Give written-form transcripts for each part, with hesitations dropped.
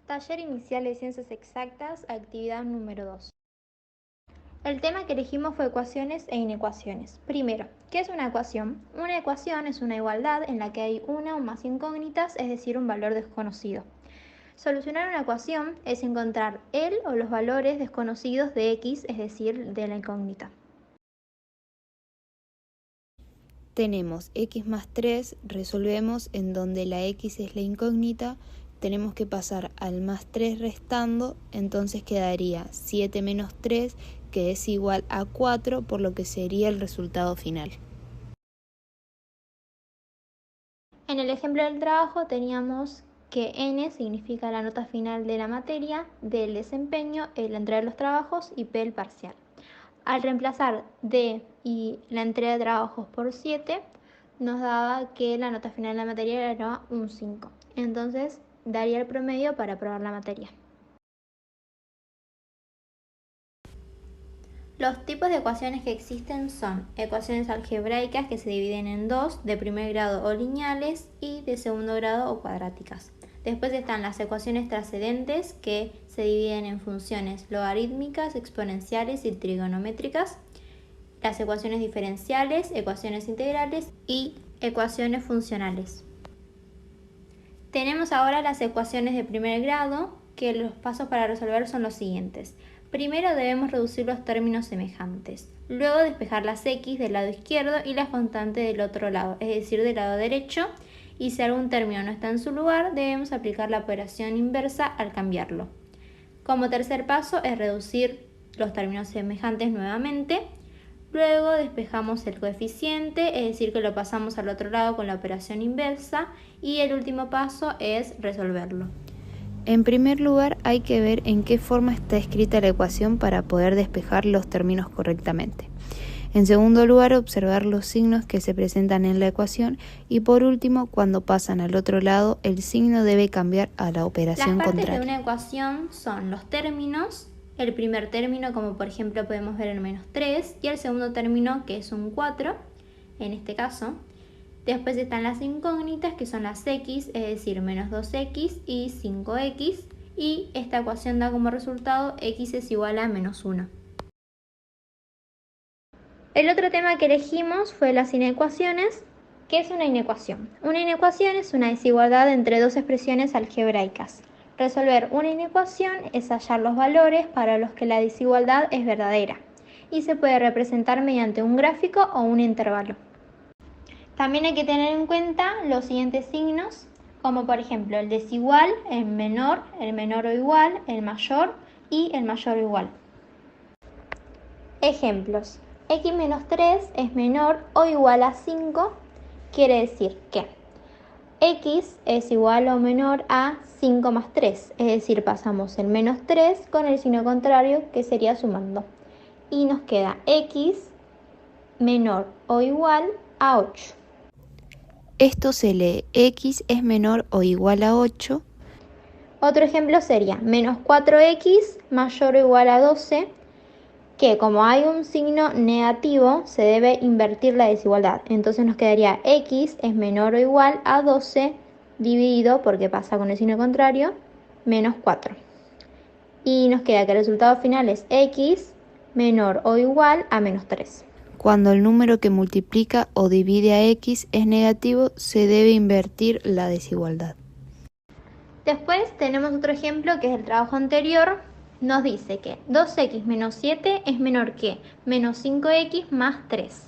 Taller Inicial de Ciencias Exactas, actividad número 2. El tema que elegimos fue ecuaciones e inecuaciones. Primero, ¿qué es una ecuación? Una ecuación es una igualdad en la que hay una o más incógnitas, es decir, un valor desconocido. Solucionar una ecuación es encontrar el o los valores desconocidos de x, es decir, de la incógnita. Tenemos x más 3, resolvemos en donde la x es la incógnita, tenemos que pasar al más 3 restando, entonces quedaría 7 menos 3, que es igual a 4, por lo que sería el resultado final. En el ejemplo del trabajo teníamos que N significa la nota final de la materia, D el desempeño, E la entrega de los trabajos y P el parcial. Al reemplazar D y la entrega de trabajos por 7, nos daba que la nota final de la materia era un 5. Entonces, daría el promedio para aprobar la materia. Los tipos de ecuaciones que existen son ecuaciones algebraicas que se dividen en dos, de primer grado o lineales, y de segundo grado o cuadráticas. Después están las ecuaciones trascendentes, que se dividen en funciones logarítmicas, exponenciales y trigonométricas. Las ecuaciones diferenciales, ecuaciones integrales y ecuaciones funcionales. Tenemos ahora las ecuaciones de primer grado, que los pasos para resolver son los siguientes. Primero debemos reducir los términos semejantes, luego despejar las x del lado izquierdo y las constantes del otro lado, es decir, del lado derecho, y si algún término no está en su lugar, debemos aplicar la operación inversa al cambiarlo. Como tercer paso es reducir los términos semejantes nuevamente. Luego despejamos el coeficiente, es decir, que lo pasamos al otro lado con la operación inversa, y el último paso es resolverlo. En primer lugar, hay que ver en qué forma está escrita la ecuación para poder despejar los términos correctamente. En segundo lugar, observar los signos que se presentan en la ecuación, y por último, cuando pasan al otro lado, el signo debe cambiar a la operación contraria. Las partes de una ecuación son los términos. El primer término, como por ejemplo podemos ver el menos 3, y el segundo término, que es un 4, en este caso. Después están las incógnitas, que son las x, es decir, menos 2x y 5x, y esta ecuación da como resultado x es igual a menos 1. El otro tema que elegimos fue las inecuaciones. ¿Qué es una inecuación? Una inecuación es una desigualdad entre dos expresiones algebraicas. Resolver una inecuación es hallar los valores para los que la desigualdad es verdadera, y se puede representar mediante un gráfico o un intervalo. También hay que tener en cuenta los siguientes signos, como por ejemplo el desigual, el menor o igual, el mayor y el mayor o igual. Ejemplos. X menos 3 es menor o igual a 5, quiere decir que x es igual o menor a 5 más 3, es decir, pasamos el menos 3 con el signo contrario, que sería sumando. Y nos queda x menor o igual a 8. Esto se lee x es menor o igual a 8. Otro ejemplo sería menos 4x mayor o igual a 12, que como hay un signo negativo, se debe invertir la desigualdad. Entonces nos quedaría x es menor o igual a 12 dividido, porque pasa con el signo contrario, menos 4. Y nos queda que el resultado final es x menor o igual a menos 3. Cuando el número que multiplica o divide a x es negativo, se debe invertir la desigualdad. Después tenemos otro ejemplo, que es el trabajo anterior. Nos dice que 2x menos 7 es menor que menos 5x más 3.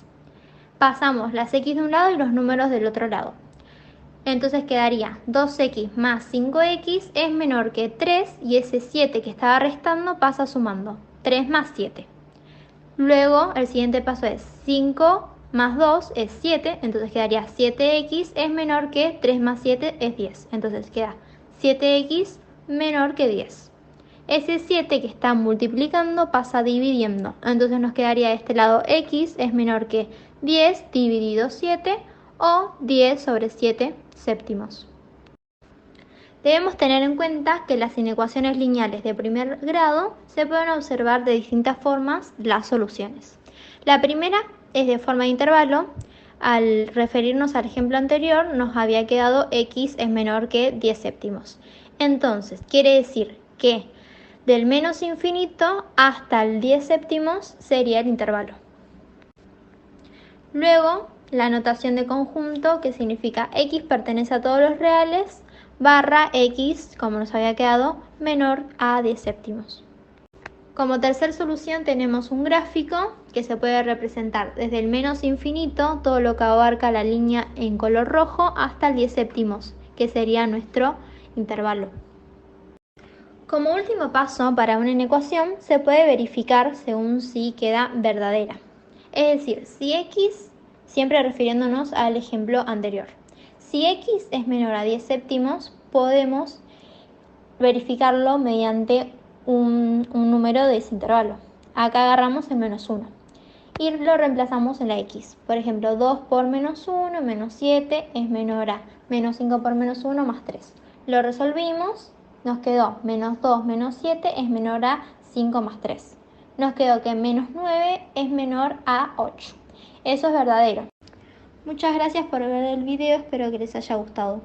Pasamos las x de un lado y los números del otro lado. Entonces quedaría 2x más 5x es menor que 3, y ese 7 que estaba restando pasa sumando. 3 más 7. Luego el siguiente paso es 5 más 2 es 7, entonces quedaría 7x es menor que 3 más 7 es 10. Entonces queda 7x menor que 10. Ese 7 que está multiplicando pasa dividiendo, entonces nos quedaría de este lado x es menor que 10 dividido 7, o 10 sobre 7 séptimos. Debemos tener en cuenta que las inecuaciones lineales de primer grado se pueden observar de distintas formas las soluciones. La primera es de forma de intervalo. Al referirnos al ejemplo anterior, nos había quedado x es menor que 10 séptimos. Entonces, quiere decir que del menos infinito hasta el 10 séptimos sería el intervalo. Luego, la notación de conjunto, que significa x pertenece a todos los reales, barra x, como nos había quedado, menor a 10 séptimos. Como tercer solución tenemos un gráfico que se puede representar desde el menos infinito, todo lo que abarca la línea en color rojo, hasta el 10 séptimos, que sería nuestro intervalo. Como último paso para una inecuación, se puede verificar según si queda verdadera. Es decir, si x, siempre refiriéndonos al ejemplo anterior, si x es menor a 10 séptimos, podemos verificarlo mediante un número de ese intervalo. Acá agarramos el menos 1 y lo reemplazamos en la x. Por ejemplo, 2 por menos 1, menos 7 es menor a menos 5 por menos 1 más 3. Lo resolvimos, nos quedó menos 2 menos 7 es menor a 5 más 3. Nos quedó que menos 9 es menor a 8. Eso es verdadero. Muchas gracias por ver el video, espero que les haya gustado.